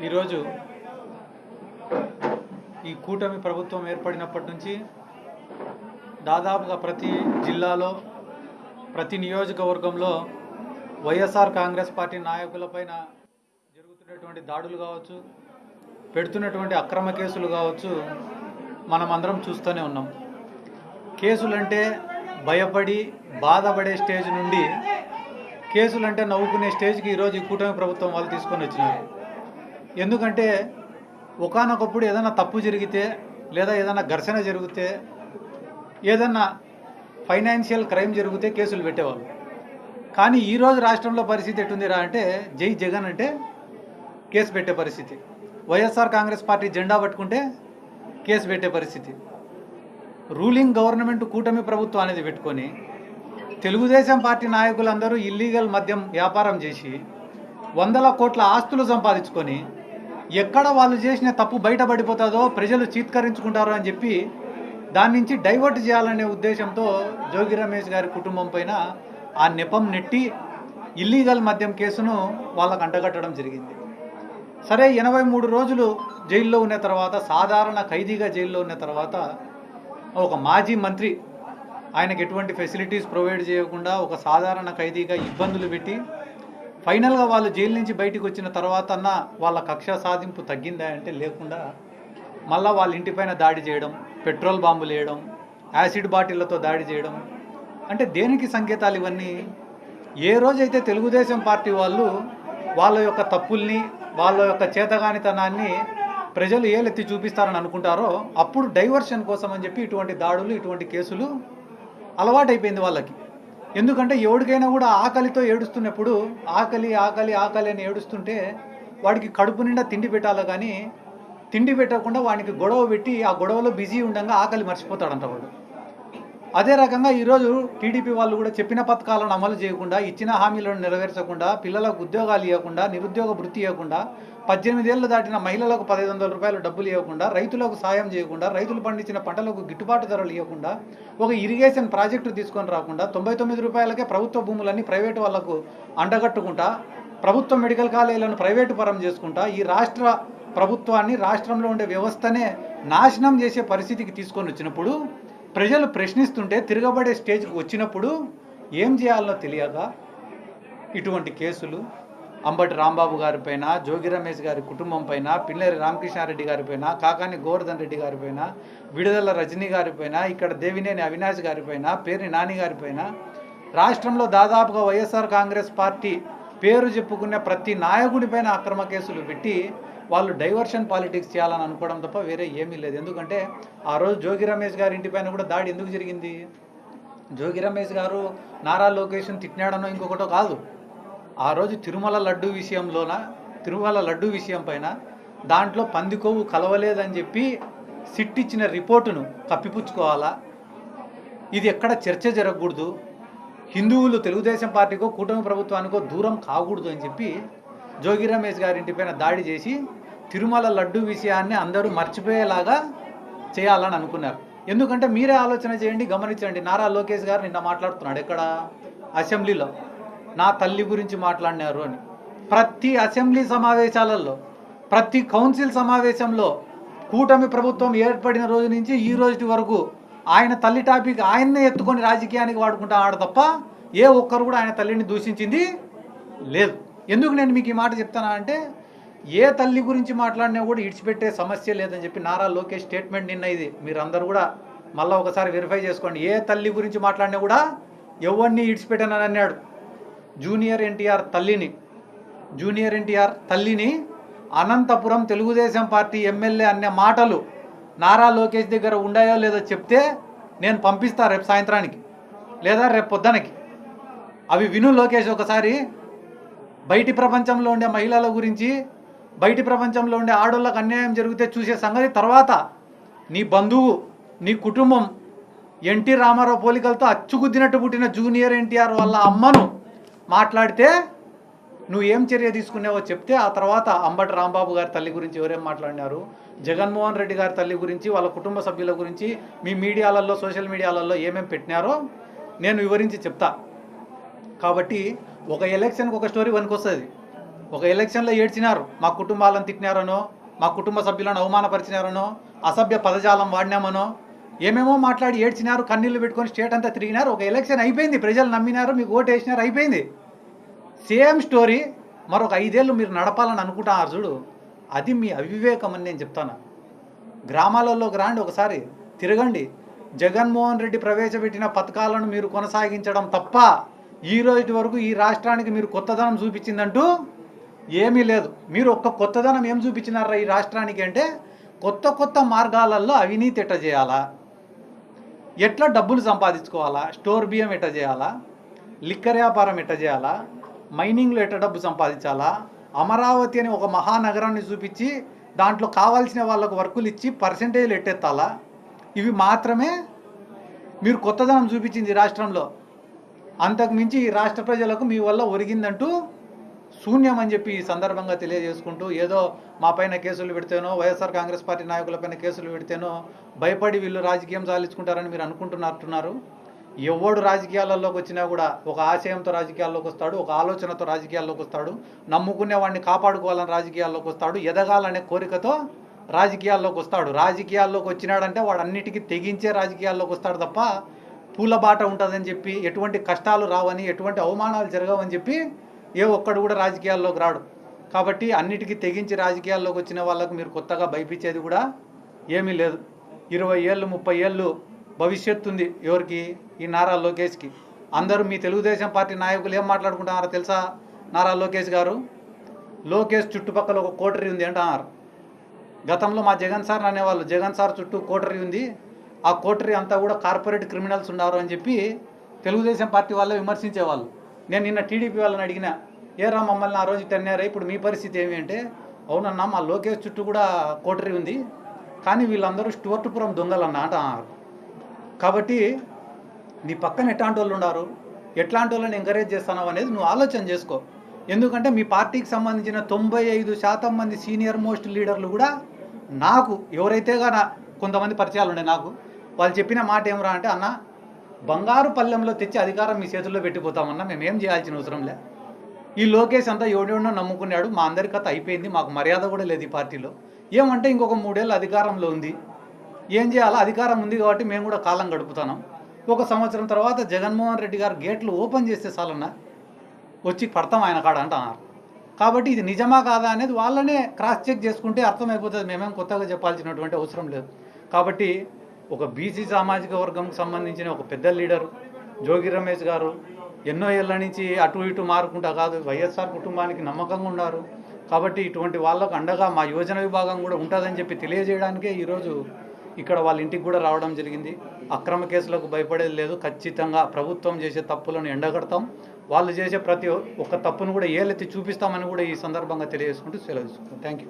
ఈరోజు ఈ కూటమి ప్రభుత్వం ఏర్పడినప్పటి నుంచి దాదాపుగా ప్రతి జిల్లాలో ప్రతి నియోజకవర్గంలో వైఎస్ఆర్ కాంగ్రెస్ పార్టీ నాయకులపైన జరుగుతున్నటువంటి దాడులు కావచ్చు, పెడుతున్నటువంటి అక్రమ కేసులు కావచ్చు, మనమందరం చూస్తూనే ఉన్నాం. కేసులంటే భయపడి బాధపడే స్టేజ్ నుండి కేసులంటే నవ్వుకునే స్టేజ్కి ఈరోజు ఈ కూటమి ప్రభుత్వం వాళ్ళు తీసుకొని వచ్చినారు. ఎందుకంటే ఒకానొకప్పుడు ఏదైనా తప్పు జరిగితే లేదా ఏదైనా ఘర్షణ జరిగితే ఏదన్నా ఫైనాన్షియల్ క్రైమ్ జరిగితే కేసులు పెట్టేవాళ్ళు. కానీ ఈరోజు రాష్ట్రంలో పరిస్థితి ఎట్టుందిరా అంటే జై జగన్ అంటే కేసు పెట్టే పరిస్థితి, వైఎస్ఆర్ కాంగ్రెస్ పార్టీ జెండా పట్టుకుంటే కేసు పెట్టే పరిస్థితి. రూలింగ్ గవర్నమెంట్ కూటమి ప్రభుత్వం అనేది పెట్టుకొని తెలుగుదేశం పార్టీ నాయకులందరూ ఇల్లీగల్ మద్యం వ్యాపారం చేసి వందల కోట్ల ఆస్తులు సంపాదించుకొని ఎక్కడ వాళ్ళు చేసిన తప్పు బయటపడిపోతుందో ప్రజలు చీత్కరించుకుంటారో అని చెప్పి దాని నుంచి డైవర్ట్ చేయాలనే ఉద్దేశంతో జోగి రమేష్ గారి కుటుంబం పైన ఆ నెపం నెట్టి ఇల్లీగల్ మద్యం కేసును వాళ్ళకు అంటగట్టడం జరిగింది. సరే, 83 రోజులు జైల్లో ఉన్న తర్వాత, సాధారణ ఖైదీగా జైల్లో ఉన్న తర్వాత ఒక మాజీ మంత్రి ఆయనకు ఎటువంటి ఫెసిలిటీస్ ప్రొవైడ్ చేయకుండా ఒక సాధారణ ఖైదీగా ఇబ్బందులు పెట్టి ఫైనల్గా వాళ్ళు జైలు నుంచి బయటకు వచ్చిన తర్వాత అన్న వాళ్ళ కక్ష సాధింపు తగ్గిందా అంటే లేకుండా మళ్ళీ వాళ్ళ ఇంటిపైన దాడి చేయడం, పెట్రోల్ బాంబులు వేయడం, యాసిడ్ బాటిళ్లతో దాడి చేయడం అంటే దేనికి సంకేతాలు ఇవన్నీ? ఏ రోజైతే తెలుగుదేశం పార్టీ వాళ్ళు వాళ్ళ యొక్క తప్పుల్ని, వాళ్ళ యొక్క చేతగానితనాన్ని ప్రజలు ఏలెత్తి చూపిస్తారని అనుకుంటారో అప్పుడు డైవర్షన్ కోసం అని చెప్పి ఇటువంటి దాడులు, ఇటువంటి కేసులు అలవాటైపోయింది వాళ్ళకి. ఎందుకంటే ఎవరికైనా కూడా ఆకలితో ఏడుస్తున్నప్పుడు ఆకలి ఆకలి ఆకలి అని ఏడుస్తుంటే వాడికి కడుపు నిండా తిండి పెట్టాలి, కానీ తిండి పెట్టకుండా వాడికి గొడవ పెట్టి ఆ గొడవలో బిజీ ఉండగా ఆకలి మర్చిపోతాడంట వాడు. అదే రకంగా ఈరోజు టీడీపీ వాళ్ళు కూడా చెప్పిన పథకాలను అమలు చేయకుండా, ఇచ్చిన హామీలను నెరవేర్చకుండా, పిల్లలకు ఉద్యోగాలు ఇవ్వకుండా, నిరుద్యోగ వృత్తి ఇవ్వకుండా, 18 ఏళ్ళు దాటిన మహిళలకు 1500 రూపాయలు డబ్బులు ఇవ్వకుండా, రైతులకు సాయం చేయకుండా, రైతులు పండించిన పంటలకు గిట్టుబాటు ధరలు ఇవ్వకుండా, ఒక ఇరిగేషన్ ప్రాజెక్టు తీసుకొని రాకుండా, 99 రూపాయలకే ప్రభుత్వ భూములన్నీ ప్రైవేటు వాళ్లకు అండగట్టుకుంటా, ప్రభుత్వ మెడికల్ కాలేజీలను ప్రైవేటు పరం చేసుకుంటా ఈ రాష్ట్ర ప్రభుత్వాన్ని, రాష్ట్రంలో ఉండే వ్యవస్థనే నాశనం చేసే పరిస్థితికి తీసుకొని వచ్చినప్పుడు, ప్రజలు ప్రశ్నిస్తుంటే తిరగబడే స్టేజ్కి వచ్చినప్పుడు ఏం చేయాలనో తెలియక ఇటువంటి కేసులు అంబటి రాంబాబు గారిపైన, జోగి రమేష్ గారి కుటుంబం పైన, పిల్లేరి రామకృష్ణారెడ్డి గారిపైన, కాకాని గోవర్ధన్ రెడ్డి గారిపైన, విడుదల రజనీ గారిపైన, ఇక్కడ దేవినేని అవినాష్ గారిపైన, పేర్ని నాని గారిపైన, రాష్ట్రంలో దాదాపుగా వైఎస్ఆర్ కాంగ్రెస్ పార్టీ పేరు చెప్పుకునే ప్రతి నాయకుడిపైన అక్రమ కేసులు పెట్టి వాళ్ళు డైవర్షన్ పాలిటిక్స్ చేయాలని అనుకోవడం తప్ప వేరే ఏమీ లేదు. ఎందుకంటే ఆ రోజు జోగి రమేష్ గారి ఇంటిపైన కూడా దాడి ఎందుకు జరిగింది? జోగి రమేష్ గారు నారా లోకేష్ని తిట్టినాడనో ఇంకొకటో కాదు. ఆ రోజు తిరుమల లడ్డు విషయం పైన దాంట్లో పందికొవ్వు కలవలేదని చెప్పి సిట్ ఇచ్చిన రిపోర్టును కప్పిపుచ్చుకోవాలా, ఇది ఎక్కడ చర్చ జరగకూడదు, హిందువులు తెలుగుదేశం పార్టీకో కూటమి ప్రభుత్వానికో దూరం కాకూడదు అని చెప్పి జోగి రమేష్ గారి ఇంటిపైన దాడి చేసి తిరుమల లడ్డు విషయాన్ని అందరూ మర్చిపోయేలాగా చేయాలని అనుకున్నారు. ఎందుకంటే మీరే ఆలోచన చేయండి, గమనించండి. నారా లోకేష్ గారు నిన్న మాట్లాడుతున్నాడు ఎక్కడ, అసెంబ్లీలో నా తల్లి గురించి మాట్లాడినారు అని. ప్రతి అసెంబ్లీ సమావేశాలలో, ప్రతి కౌన్సిల్ సమావేశంలో కూటమి ప్రభుత్వం ఏర్పడిన రోజు నుంచి ఈ రోజు వరకు ఆయన తల్లి టాపిక్ ఆయన్నే ఎత్తుకొని రాజకీయానికి వాడుకుంటాడు తప్ప ఏ ఒక్కరు కూడా ఆయన తల్లిని దూషించింది లేదు. ఎందుకు నేను మీకు ఈ మాట చెప్తానా అంటే, ఏ తల్లి గురించి మాట్లాడినా కూడా ఇడిచిపెట్టే సమస్య లేదని చెప్పి నారా లోకేష్ స్టేట్మెంట్ నిన్న, ఇది మీరందరూ కూడా మళ్ళీ ఒకసారి వెరిఫై చేసుకోండి. ఏ తల్లి గురించి మాట్లాడినా కూడా ఎవరిని ఇడిచిపెట్టానని అన్నాడు. జూనియర్ ఎన్టీఆర్ తల్లిని అనంతపురం తెలుగుదేశం పార్టీ ఎమ్మెల్యే అనే మాటలు నారా లోకేష్ దగ్గర ఉన్నాయో లేదో చెప్తే నేను పంపిస్తా రేపు సాయంత్రానికి లేదా రేపు పొద్దునకి. అవి విను లోకేష్ ఒకసారి. బయటి ప్రపంచంలో ఉండే మహిళల గురించి, బయటి ప్రపంచంలో ఉండే ఆడోళ్ళకు అన్యాయం జరిగితే చూసే సంగతి తర్వాత, నీ బంధువు, నీ కుటుంబం ఎన్టీ రామారావు పోలికలతో అచ్చుగుద్దినట్టు పుట్టిన జూనియర్ ఎన్టీఆర్ వాళ్ళ అమ్మను మాట్లాడితే నువ్వు ఏం చర్య తీసుకున్నావో చెప్తే ఆ తర్వాత అంబటి రాంబాబు గారి తల్లి గురించి ఎవరేం మాట్లాడినారు, జగన్మోహన్ రెడ్డి గారి తల్లి గురించి, వాళ్ళ కుటుంబ సభ్యుల గురించి మీ మీడియాలలో, సోషల్ మీడియాలలో ఏమేమి పెట్టినారో నేను వివరించి చెప్తా. కాబట్టి ఒక ఎలక్షన్కి ఒక స్టోరీ వనికి వస్తుంది. ఒక ఎలక్షన్లో ఏడ్చినారు, మా కుటుంబాలను తిట్టినారనో, మా కుటుంబ సభ్యులను అవమానపరిచినారనో, అసభ్య పదజాలం వాడినామనో ఏమేమో మాట్లాడి ఏడ్చినారు, కన్నీళ్లు పెట్టుకొని స్టేట్ అంతా తిరిగినారు. ఒక ఎలక్షన్ అయిపోయింది, ప్రజలు నమ్మినారు, మీకు ఓటు వేసినారు, అయిపోయింది. సేమ్ స్టోరీ మరొక 5 ఏళ్ళు మీరు నడపాలని అనుకుంటున్నారు చూడు, అది మీ అవివేకం అని నేను చెప్తాను. గ్రామాలలోకి రాండి, ఒకసారి తిరగండి. జగన్మోహన్ రెడ్డి ప్రవేశపెట్టిన పథకాలను మీరు కొనసాగించడం తప్ప ఈ రోజు వరకు ఈ రాష్ట్రానికి మీరు కొత్తదనం చూపించిందంటూ ఏమీ లేదు. మీరు ఒక్క కొత్తదనం ఏం చూపించినారా ఈ రాష్ట్రానికి అంటే, కొత్త మార్గాలలో అవినీతి ఎట్ట చేయాలా, ఎట్లా డబ్బులు సంపాదించుకోవాలా, స్టోర్ బియ్యం ఎట్ట చేయాలా, లిక్కర్ వ్యాపారం ఎట్ట చేయాలా, మైనింగ్లో ఎట్ట డబ్బు సంపాదించాలా, అమరావతి అని ఒక మహానగరాన్ని చూపించి దాంట్లో కావాల్సిన వాళ్ళకు వర్కులు ఇచ్చి పర్సెంటేజ్లు ఎట్టెత్తాలా, ఇవి మాత్రమే మీరు కొత్తదనం చూపించింది రాష్ట్రంలో. అంతకుమించి ఈ రాష్ట్ర ప్రజలకు మీ వల్ల ఒరిగిందంటూ శూన్యం అని చెప్పి ఈ సందర్భంగా తెలియజేసుకుంటూ, ఏదో మా పైన కేసులు పెడితేనో, వైఎస్ఆర్ కాంగ్రెస్ పార్టీ నాయకులపైన కేసులు పెడితేనో భయపడి వీళ్ళు రాజకీయం సాధించుకుంటారని మీరు అనుకుంటున్నట్టున్నారు. ఎవడు రాజకీయాలలోకి వచ్చినా కూడా ఒక ఆశయంతో రాజకీయాల్లోకి వస్తాడు, ఒక ఆలోచనతో రాజకీయాల్లోకి వస్తాడు, నమ్ముకునే వాడిని కాపాడుకోవాలని రాజకీయాల్లోకి వస్తాడు, ఎదగాలనే కోరికతో రాజకీయాల్లోకి వస్తాడు. రాజకీయాల్లోకి వచ్చినాడంటే వాడు అన్నిటికీ తెగించే రాజకీయాల్లోకి వస్తాడు తప్ప పూలబాట ఉంటుందని చెప్పి, ఎటువంటి కష్టాలు రావని, ఎటువంటి అవమానాలు జరగవని చెప్పి ఏ ఒక్కడు కూడా రాజకీయాల్లోకి రాడు. కాబట్టి అన్నిటికీ తెగించి రాజకీయాల్లోకి వచ్చిన వాళ్ళకు మీరు కొత్తగా భయపించేది కూడా ఏమీ లేదు. 20 ఏళ్ళు 30 ఏళ్ళు భవిష్యత్తు ఉంది ఎవరికి, ఈ నారా లోకేష్కి. అందరూ మీ తెలుగుదేశం పార్టీ నాయకులు ఏం మాట్లాడుకుంటున్నారో తెలుసా? నారా లోకేష్ గారు, లోకేష్ చుట్టుపక్కల ఒక కోటరీ ఉంది అంటున్నారు. గతంలో మా జగన్ సార్ అనేవాళ్ళు, జగన్ సార్ చుట్టూ కోటరీ ఉంది, ఆ కోటరీ అంతా కూడా కార్పొరేట్ క్రిమినల్స్ ఉన్నారు అని చెప్పి తెలుగుదేశం పార్టీ వాళ్ళే విమర్శించేవాళ్ళు. నేను నిన్న టీడీపీ వాళ్ళని అడిగినా, ఏరా మమ్మల్ని ఆ రోజు టెన్నారా, ఇప్పుడు మీ పరిస్థితి ఏమి అంటే, అవునన్నా మా లోకేష్ చుట్టూ కూడా కోటరీ ఉంది, కానీ వీళ్ళందరూ స్టువర్టుపురం దొంగలన్నా అంటున్నారు. కాబట్టి నీ పక్కన ఎట్లాంటి వాళ్ళు ఉన్నారు, ఎట్లాంటి వాళ్ళని ఎంకరేజ్ చేస్తున్నావు అనేది నువ్వు ఆలోచన చేసుకో. ఎందుకంటే మీ పార్టీకి సంబంధించిన 95% మంది సీనియర్ మోస్ట్ లీడర్లు కూడా నాకు ఎవరైతే కొంతమంది పరిచయాలు ఉండే నాకు, వాళ్ళు చెప్పిన మాట ఏమరా అంటే, అన్న బంగారు పల్లెంలో తెచ్చి అధికారం మీ చేతుల్లో పెట్టిపోతామన్నా, మేమేం చేయాల్సిన అవసరం లే, ఈ లోకేష్ అంతా ఎవడెవడో నమ్ముకున్నాడు, మా అందరి కథ అయిపోయింది, మాకు మర్యాద కూడా లేదు ఈ పార్టీలో, ఏమంటే ఇంకొక 3 ఏళ్ళు అధికారంలో ఉంది, ఏం చేయాలో అధికారం ఉంది కాబట్టి మేము కూడా కాలం గడుపుతున్నాం, 1 సంవత్సరం తర్వాత జగన్మోహన్ రెడ్డి గారు గేట్లు ఓపెన్ చేస్తే చాలన్నా వచ్చి పడతాం ఆయన కాడ అంటున్నారు. కాబట్టి ఇది నిజమా కాదా అనేది వాళ్ళనే క్రాస్ చెక్ చేసుకుంటే అర్థమైపోతుంది, మేమేం కొత్తగా చెప్పాల్సినటువంటి అవసరం లేదు. కాబట్టి ఒక బీసీ సామాజిక వర్గంకి సంబంధించిన ఒక పెద్ద లీడరు జోగి రమేష్ గారు ఎన్నో ఏళ్ళ నుంచి అటు ఇటు మారుకుంటా కాదు, వైఎస్ఆర్ కుటుంబానికి నమ్మకంగా ఉన్నారు. కాబట్టి ఇటువంటి వాళ్ళకు అండగా మా యువజన విభాగం కూడా ఉంటుందని చెప్పి తెలియజేయడానికే ఈరోజు ఇక్కడ వాళ్ళ ఇంటికి కూడా రావడం జరిగింది. అక్రమ కేసులకు భయపడేది లేదు, ఖచ్చితంగా ప్రభుత్వం చేసే తప్పులను ఎండగడతాం, వాళ్ళు చేసే ప్రతి ఒక్క తప్పును కూడా ఏలెత్తి చూపిస్తామని కూడా ఈ సందర్భంగా తెలియజేసుకుంటూ సెలవు తీసుకుంటాం. Thank you.